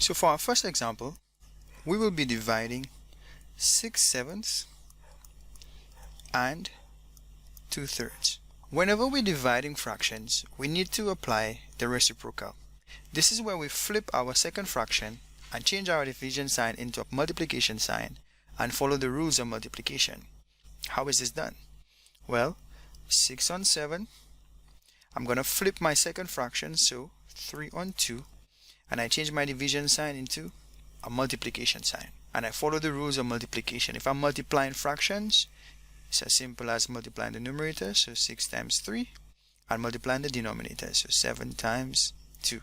So for our first example, we will be dividing 6/7 and 2/3. Whenever we're dividing fractions, we need to apply the reciprocal. This is where we flip our second fraction and change our division sign into a multiplication sign and follow the rules of multiplication. How is this done? Well, 6 on 7, I'm going to flip my second fraction, so 3 on 2, and I change my division sign into a multiplication sign, and I follow the rules of multiplication. If I'm multiplying fractions, it's as simple as multiplying the numerator, so 6 times 3, and multiplying the denominator, so 7 times 2.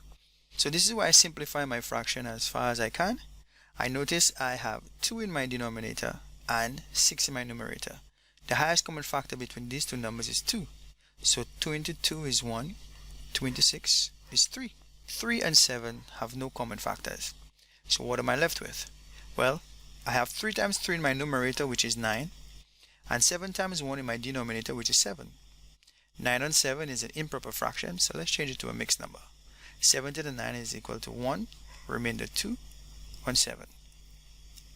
So this is why I simplify my fraction as far as I can. I notice I have 2 in my denominator and 6 in my numerator. The highest common factor between these two numbers is 2. So 2 into 2 is 1, 2 into 6 is 3. 3 and 7 have no common factors. So what am I left with? Well, I have 3 times 3 in my numerator, which is 9, and 7 times 1 in my denominator, which is 7. 9 on 7 is an improper fraction, so let's change it to a mixed number. 7 to the 9 is equal to 1, remainder 2 on 7.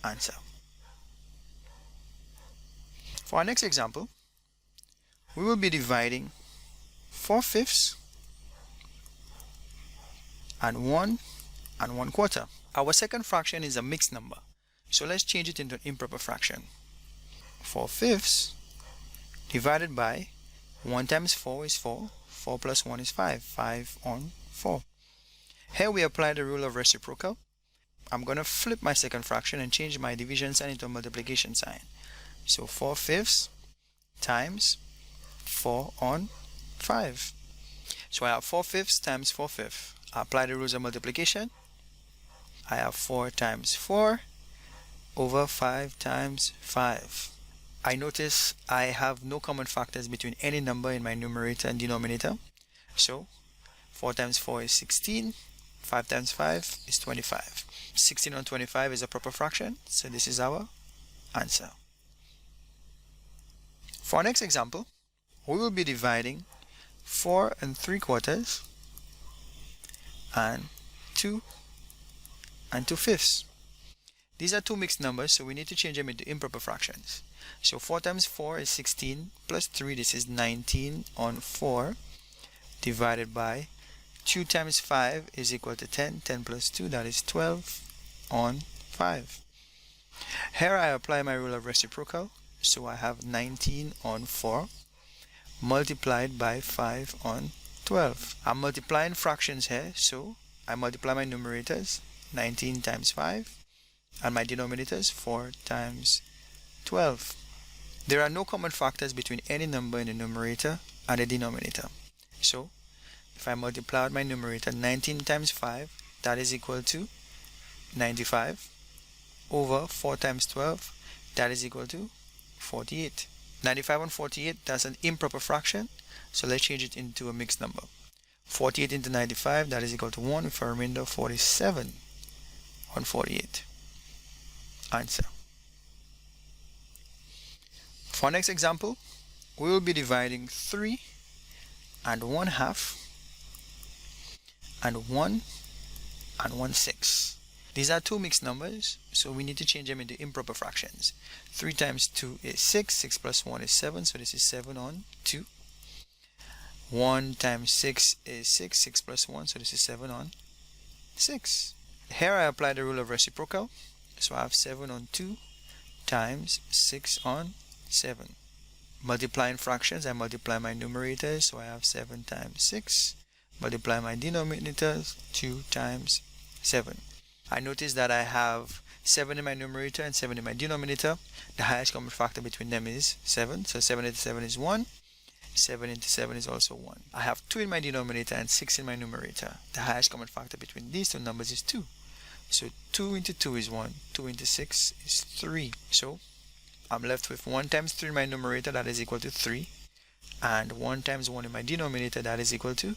Answer. For our next example, we will be dividing 4/5 and 1 1/4. Our second fraction is a mixed number, so let's change it into an improper fraction. 4/5 divided by 1 times 4 is 4, 4 plus 1 is 5, 5 on 4. Here we apply the rule of reciprocal. I'm going to flip my second fraction and change my division sign into a multiplication sign. So 4/5 times 4 on 5. So I have 4/5 times 4/5. I apply the rules of multiplication. I have 4 times 4 over 5 times 5. I notice I have no common factors between any number in my numerator and denominator. So 4 times 4 is 16. 5 times 5 is 25. 16 on 25 is a proper fraction, so this is our answer. For our next example, we will be dividing 4 3/4 and 2 2/5. These are two mixed numbers, so we need to change them into improper fractions. So 4 times 4 is 16 plus 3, this is 19 on 4, divided by 2 times 5 is equal to 10. 10 plus 2, that is 12 on 5. Here I apply my rule of reciprocal, so I have 19 on 4 multiplied by 5 on 12. I'm multiplying fractions here, so I multiply my numerators, 19 times 5, and my denominators, 4 times 12. There are no common factors between any number in the numerator and the denominator. So if I multiply out my numerator, 19 times 5, that is equal to 95, over 4 times 12, that is equal to 48. 95 on 48, that's an improper fraction, so let's change it into a mixed number. 48 into 95, that is equal to 1, with a remainder of 47 on 48. Answer. For our next example, we will be dividing 3 1/2 and 1 1/6. These are two mixed numbers, so we need to change them into improper fractions. 3 times 2 is 6, 6 plus 1 is 7, so this is 7 on 2. 1 times 6 is 6, 6 plus 1, so this is 7 on 6. Here I apply the rule of reciprocal, so I have 7 on 2 times 6 on 7. Multiplying fractions, I multiply my numerators, so I have 7 times 6. Multiply my denominators, 2 times 7. I notice that I have 7 in my numerator and 7 in my denominator. The highest common factor between them is 7, so 7 into 7 is 1. 7 into 7 is also 1. I have 2 in my denominator and 6 in my numerator. The highest common factor between these two numbers is 2. So 2 into 2 is 1. 2 into 6 is 3. So I'm left with 1 times 3 in my numerator, that is equal to 3. And 1 times 1 in my denominator, that is equal to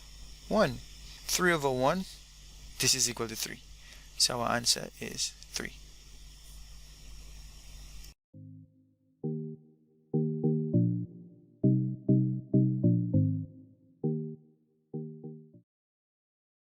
1. 3 over 1, this is equal to 3. So our answer is 3.